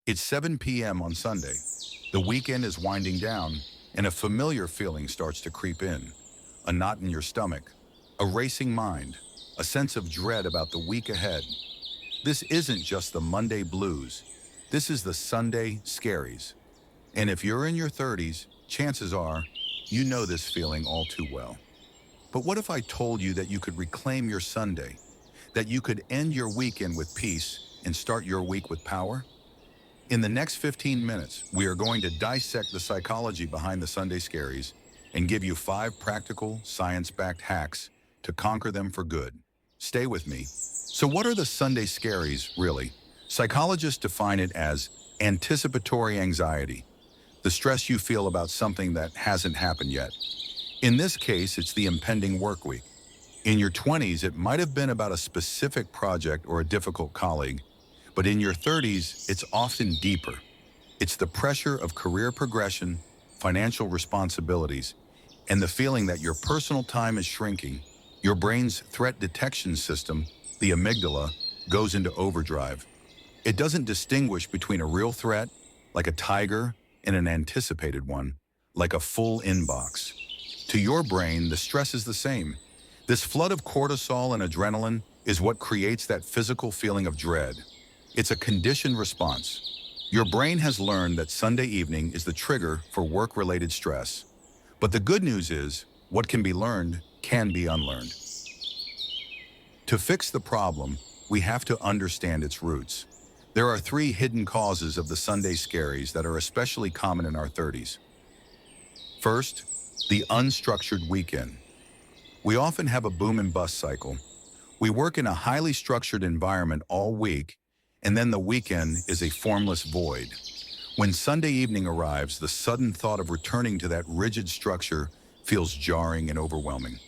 It's 7 p.m. on Sunday. The weekend is winding down, and a familiar feeling starts to creep in. A knot in your stomach, a racing mind, a sense of dread about the week ahead. This isn't just the Monday blues. This is the Sunday Scaries. And if you're in your 30s, chances are you know this feeling all too well. But what if I told you that you could reclaim your Sunday, that you could end your weekend with peace and start your week with power? In the next 15 minutes, we are going to dissect the psychology behind the Sunday Scaries and give you 5 practical, science-backed hacks to conquer them for good. Stay with me. So what are the Sunday Scaries, really? Psychologists define it as anticipatory anxiety, the stress you feel about something that hasn't happened yet. In this case, it's the impending work week. In your 20s, it might have been about a specific project or a difficult colleague, but in your 30s, it's often deeper. It's the pressure of career progression, financial responsibilities, and the feeling that your personal time is shrinking. Your brain's threat detection system, the amygdala, goes into overdrive. It doesn't distinguish between a real threat, like a tiger, and an anticipated one, like a full inbox. To your brain, the stress is the same. This flood of cortisol and adrenaline is what creates that physical feeling of dread. It's a conditioned response. Your brain has learned that Sunday evening is the trigger for work-related stress. But the good news is, what can be learned can be unlearned. To fix the problem, we have to understand its roots. There are 3 hidden causes of the Sunday Scaries that are especially common in our 30s. First, the unstructured weekend. We often have a boom and bust cycle. We work in a highly structured environment all week, and then the weekend is a formless void. When Sunday evening arrives, the sudden thought of returning to that rigid structure feels jarring and overwhelming.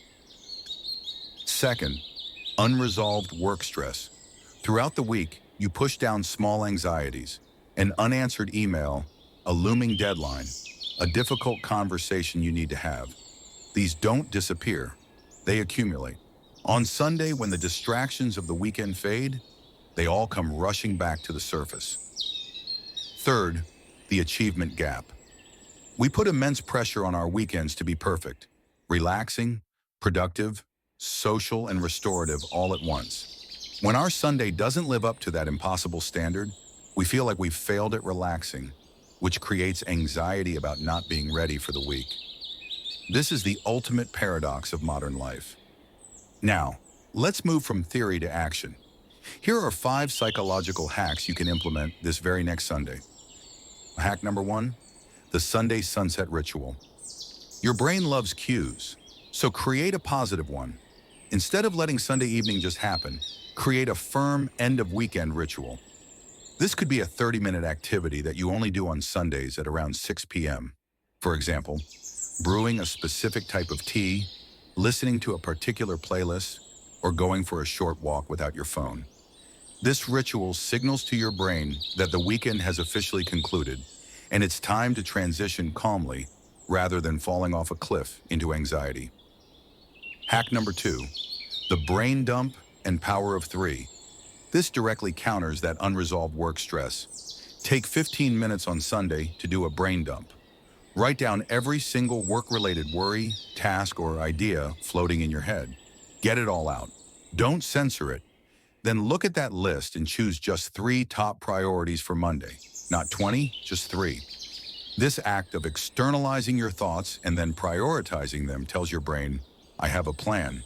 Second, unresolved work stress. Throughout the week, you push down small anxieties, an unanswered email, a looming deadline, a difficult conversation you need to have. These don't disappear, they accumulate. On Sunday, when the distractions of the weekend fade, they all come rushing back to the surface. Third, the achievement gap. We put immense pressure on our weekends to be perfect, relaxing, productive, social, and restorative all at once. When our Sunday doesn't live up to that impossible standard, we feel like we've failed at relaxing, which creates anxiety about not being ready for the week. This is the ultimate paradox of modern life. Now, let's move from theory to action. Here are 5 psychological hacks you can implement this very next Sunday. Hack number 1, the Sunday sunset ritual. Your brain loves cues, so create a positive one. Instead of letting Sunday evening just happen, create a firm end-of-weekend ritual. This could be a 30-minute activity that you only do on Sundays at around 6 p.m. For example, brewing a specific type of tea, listening to a particular playlist, or going for a short walk without your phone. This ritual signals to your brain that the weekend has officially concluded, and it's time to transition calmly rather than falling off a cliff into anxiety. Hack number 2, the brain dump and power of 3. This directly counters that unresolved work stress. Take 15 minutes on Sunday to do a brain dump. Write down every single work-related worry, task, or idea floating in your head. Get it all out. Don't censor it. Then look at that list and choose just 3 top priorities for Monday. Not 20, just 3. This act of externalizing your thoughts and then prioritizing them tells your brain, I have a plan.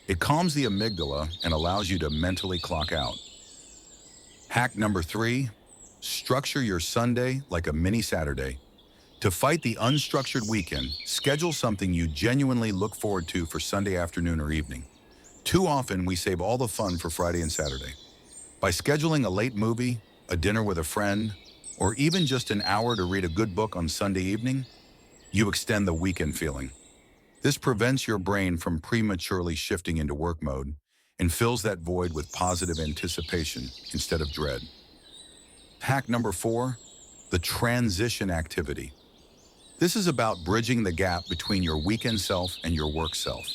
It calms the amygdala and allows you to mentally clock out. Hack number 3, structure your Sunday like a mini Saturday. To fight the unstructured weekend, schedule something you genuinely look forward to for Sunday afternoon or evening. Too often, we save all the fun for Friday and Saturday. By scheduling a late movie, a dinner with a friend, or even just an hour to read a good book on Sunday evening, you extend the weekend feeling. This prevents your brain from prematurely shifting into work mode and fills that void with positive anticipation instead of dread. Hack number 4, the transition activity. This is about bridging the gap between your weekend self and your work self.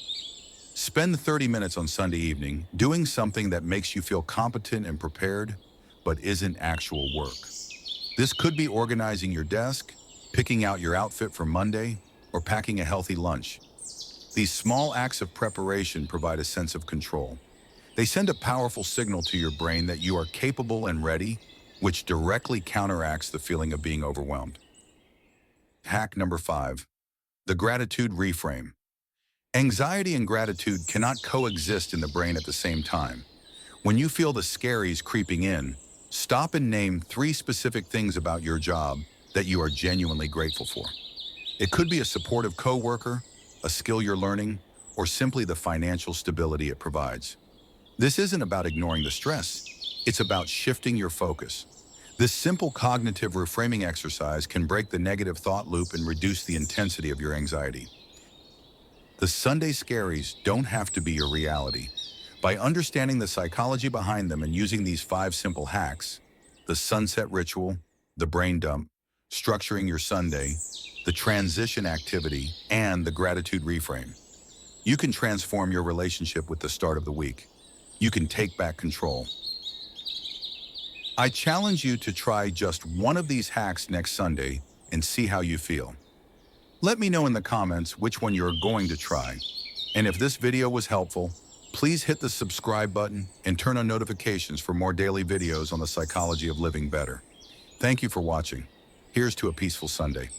Spend 30 minutes on Sunday evening doing something that makes you feel competent and prepared, but isn't actual work. This could be organizing your desk, picking out your outfit for Monday, or packing a healthy lunch. These small acts of preparation provide a sense of control. They send a powerful signal to your brain that you are capable and ready, which directly counteracts the feeling of being overwhelmed. Hack number 5, the gratitude reframe. Anxiety and gratitude cannot coexist in the brain at the same time. When you feel the scaries creeping in, stop and name 3 specific things about your job that you are genuinely grateful for. It could be a supportive coworker, a skill you're learning, or simply the financial stability it provides. This isn't about ignoring the stress, it's about shifting your focus. This simple cognitive reframing exercise can break the negative thought loop and reduce the intensity of your anxiety. The Sunday Scaries don't have to be your reality. By understanding the psychology behind them and using these 5 simple hacks, the sunset ritual, the brain dump, structuring your Sunday, the transition activity, and the gratitude reframe, you can transform your relationship with the start of the week. You can take back control. I challenge you to try just one of these hacks next Sunday and see how you feel. Let me know in the comments which one you're going to try. And if this video was helpful, please hit the subscribe button and turn on notifications for more daily videos on the psychology of living better. Thank you for watching. Here's to a peaceful Sunday.